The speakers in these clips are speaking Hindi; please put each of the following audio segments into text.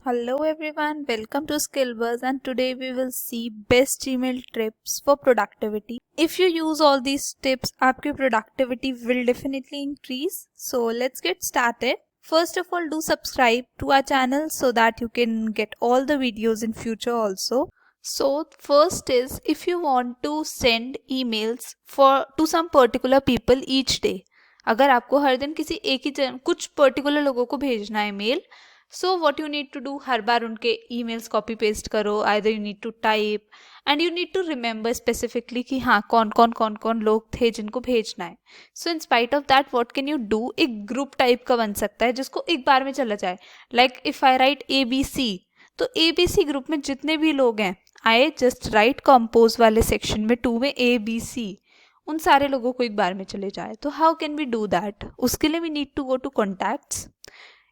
Hello everyone, welcome to Skillbuzz, and today we will see best Gmail tips for productivity. If you use all these tips, आपकी productivity will definitely increase. So let's get started. First of all, do subscribe to our channel so that you can get all the videos in future also. So first is, if you want to send emails to some particular people each day, अगर आपको हर दिन किसी एक ही कुछ पर्टिकुलर लोगों को भेजना है mail, so what you need to do, हर बार उनके ईमेल्स कॉपी पेस्ट करो, either you need to type and you need to remember specifically कि हाँ कौन कौन लोग थे जिनको भेजना है. So in spite of that what can you do, एक ग्रुप टाइप का बन सकता है जिसको एक बार में चला जाए. Like if I right ABC, तो ABC ग्रुप में जितने भी लोग हैं, आई जस्ट राइट कंपोज वाले सेक्शन में 2 में ABC, उन सारे लोगों को एक बार में चले जाए. तो how can we do that? उसके लिए we need to go to contacts.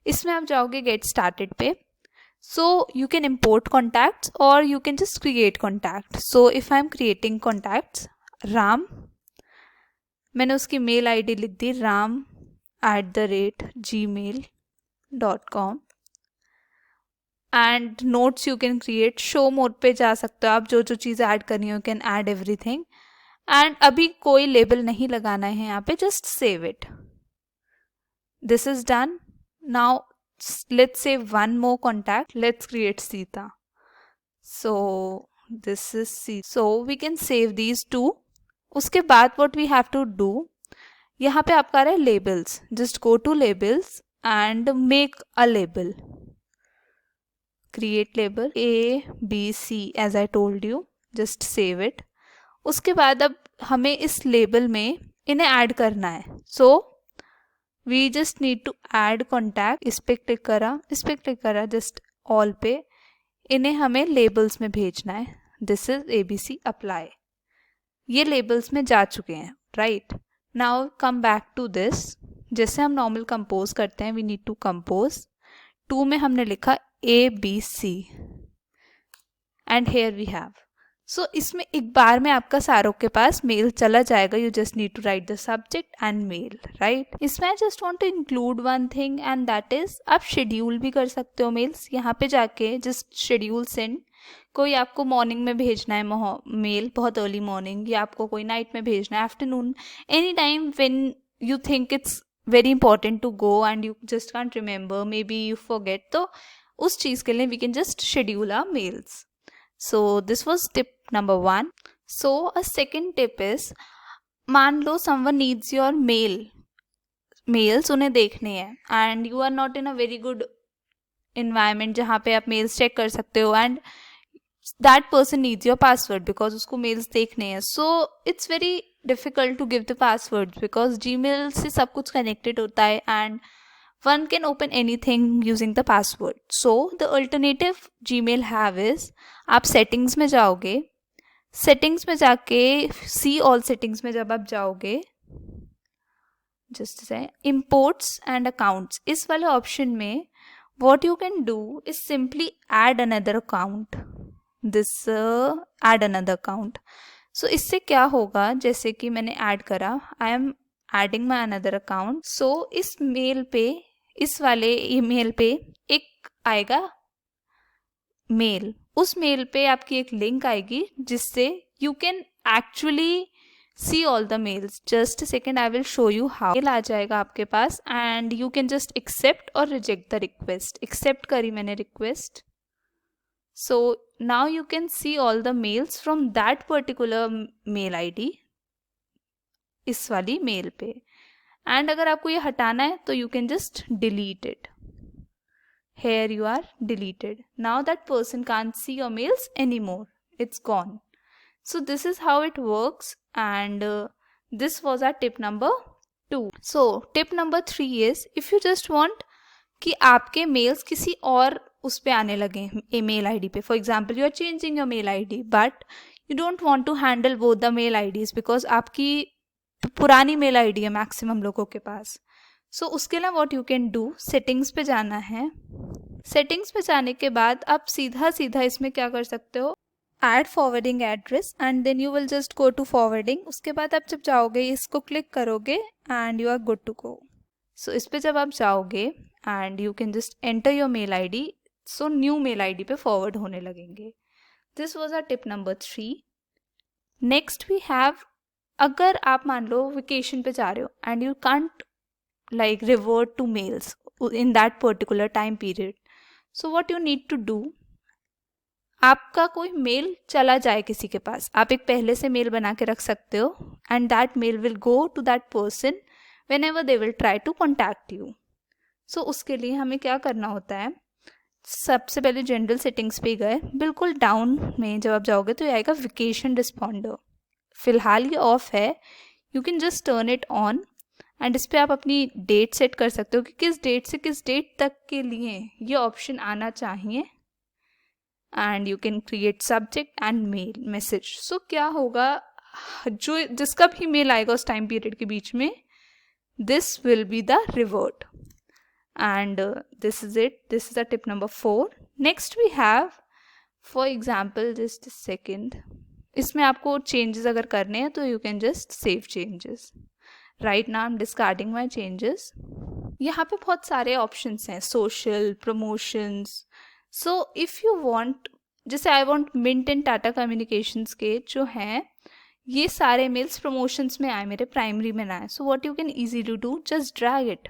इसमें आप जाओगे गेट स्टार्टेड पे. So you can import contacts और you can just create contact. So if I am creating contacts, Ram, मैंने उसकी मेल आईडी लिख दी ram@gmail.com. And notes you can create, show mode पे जा सकते हो आप, जो जो चीज़ें ऐड करनी हो you can add everything. And अभी कोई लेबल नहीं लगाना है यहाँ पे, just save it. This is done. Now let's save one more contact. Let's create Sita. So this is Sita. So we can save these two. उसके बाद what we have to do, यहाँ पे आपका रहा है labels. Just go to labels and make a label. Create label ABC as I told you. Just save it. उसके बाद अब हमें इस label में इन्हें add करना है. So we just need to add contact. इस पे क्लिक करा जस्ट ऑल पे. इन्हें हमें लेबल्स में भेजना है. This is ABC apply. ये लेबल्स में जा चुके हैं, right. Now come back to this. जैसे हम नॉर्मल कंपोज करते हैं, वी नीड टू कंपोज. 2 में हमने लिखा ABC and here we have. So इसमें एक बार में आपका सारों के पास मेल चला जाएगा. You just need to write the subject and mail, right. इसमें I just want to include one thing and that is, आप शेड्यूल भी कर सकते हो मेल्स. यहाँ पे जाके जस्ट शेड्यूल सेंड. कोई आपको मॉर्निंग में भेजना है मेल, बहुत अर्ली मॉर्निंग, या आपको कोई नाइट में भेजना है, afternoon, any time when you think it's very important to go and you just can't remember, may be you forget, तो उस चीज़ के लिए we can just schedule our mails. So this was tip number 1. So a second tip is, मान लो someone needs your mails उन्हें देखने हैं and you are not in a very good environment जहाँ पे आप mails check कर सकते हो, and that person needs your password because उसको mails देखने हैं. So it's very difficult to give the passwords because Gmail से सब कुछ connected होता है and one can open anything using the password. So the alternative Gmail have is, आप settings में जाओगे. settings में जाके see all settings में जब आप जाओगे, just say imports and accounts, इस वाले option में what you can do is simply add another account. this add another account. So इससे क्या होगा, जैसे कि मैंने add करा, I am adding my another account. So इस मेल पे, इस वाले ईमेल पे एक आएगा मेल. उस मेल पे आपकी एक लिंक आएगी जिससे you can actually see all the mails. Just second, I will show you how. Mail आ जाएगा आपके पास and you can just accept और रिजेक्ट द रिक्वेस्ट. एक्सेप्ट करी मैंने request. So now you can see all the mails from that particular mail ID, इस वाली मेल पे. एंड अगर आपको ये हटाना है तो you can just delete it. Here you are deleted. Now that person can't see your mails any more, it's gone. So this is how it works and this was our tip number 2. So tip number 3 is, if you just want कि आपके मेल्स किसी और उस पर आने लगे, मेल आईडी पे. For example, you are changing your mail ID but you don't want to handle both the mail IDs because आपकी पुरानी मेल आईडी है मैक्सिमम लोगों के पास. सो उसके लिए what you can do, settings पे जाना है. सेटिंग्स पे जाने के बाद आप सीधा इसमें क्या कर सकते हो, add forwarding address and then you will just go to forwarding. उसके बाद आप जब जाओगे इसको क्लिक करोगे and you are good to go. So इस पे जब आप जाओगे and you can just enter your mail ID. So new mail ID पे फॉरवर्ड होने लगेंगे. This was our tip number 3. Next we have, अगर आप मान लो वेकेशन पे जा रहे हो and you can't like revert to mails in that particular time period, so what you need to do, आपका कोई मेल चला जाए किसी के पास, आप एक पहले से मेल बना के रख सकते हो and that mail will go to that person whenever they will try to contact you. So उसके लिए हमें क्या करना होता है, सबसे पहले जनरल सेटिंग्स पे गए, बिल्कुल डाउन में जब आप जाओगे तो ये आएगा वेकेशन रिस्पॉन्डर. फिलहाल ये ऑफ है, you can just turn it on and इस पर आप अपनी डेट सेट कर सकते हो कि किस डेट से किस डेट तक के लिए ये ऑप्शन आना चाहिए. And you can create subject and mail message. So क्या होगा, जो जिसका भी मेल आएगा उस टाइम पीरियड के बीच में, this will be the revert. And this is it, this is the tip number 4. Next we have, for example just second, इसमें आपको चेंजेस अगर करने हैं तो you can just save changes. Right now I am discarding my changes. यहाँ पे बहुत सारे ऑप्शंस हैं, social, promotions. So if you want, जैसे I want Mint and Tata communications के जो हैं, ये सारे मेल्स प्रमोशंस में आए, मेरे प्राइमरी में ना आए. So what you can easily do, just drag it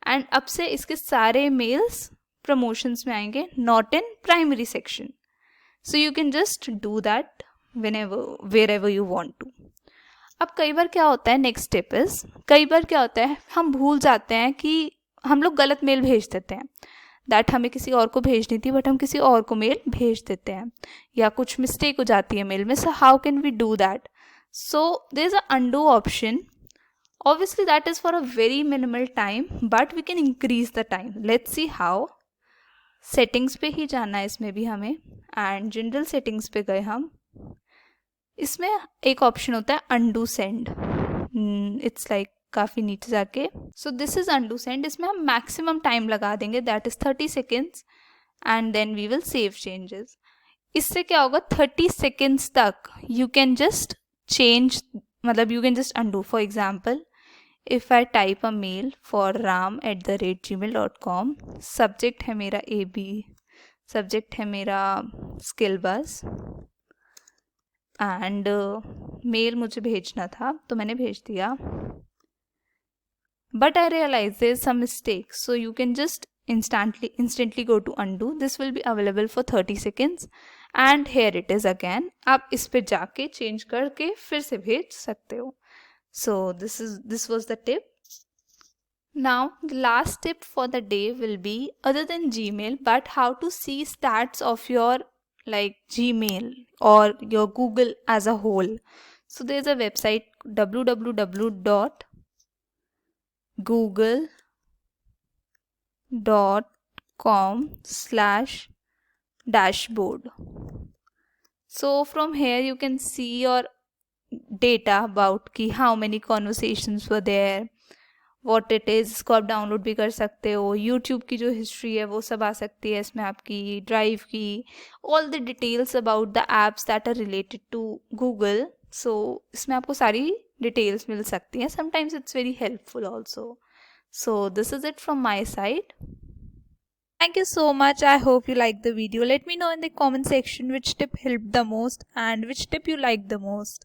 and अब से इसके सारे मेल्स प्रमोशंस में आएंगे, not in primary section. So you can just do that whenever wherever you want to. अब कई बार क्या होता है, नेक्स्ट स्टेप इज, कई बार क्या होता है हम भूल जाते हैं कि हम लोग गलत मेल भेज देते हैं, दैट हमें किसी और को भेजनी थी बट हम किसी और को मेल भेज देते हैं, या कुछ मिस्टेक हो जाती है मेल में. So how can we do that? So there is a undo option. Obviously that is for a very minimal time but we can increase the time. Let's see how. Settings पे ही जाना है इसमें भी हमें, एंड जनरल सेटिंग्स पे गए हम. इसमें एक ऑप्शन होता है अंडू सेंड, इट्स लाइक काफ़ी नीचे जाके. So this is undo send. इसमें हम मैक्सिमम टाइम लगा देंगे, that is 30 seconds, and then we will save changes. इससे क्या होगा, 30 सेकेंड्स तक यू कैन जस्ट चेंज, मतलब you can just undo. For example, if I type a mail for ram@gmail.com, subject है मेरा AB, सब्जेक्ट है मेरा स्किल बस, एंड मेल मुझे भेजना था तो मैंने भेज दिया. But I realise there is some mistake, so you can just instantly go to undo. This will be available for 30 seconds and here it is again. आप इस पे जाके चेंज करके फिर से भेज सकते हो. So this was the tip. Now the last tip for the day will be, other than Gmail, but how to see stats of your like Gmail or your Google as a whole. So there's a website www.google.com/dashboard. So from here you can see your data about कि how many conversations were there, what it is. इसको आप डाउनलोड भी कर सकते हो. यूट्यूब की जो हिस्ट्री है वो सब आ सकती है इसमें, आपकी ड्राइव की, all the details about the apps that are related to Google. So इसमें आपको सारी डिटेल्स मिल सकती हैं. Sometimes it's very helpful also. So this is it from my side. Thank you so much. I hope you liked the video. Let me know in the comment section which tip helped the most and which tip you liked the most.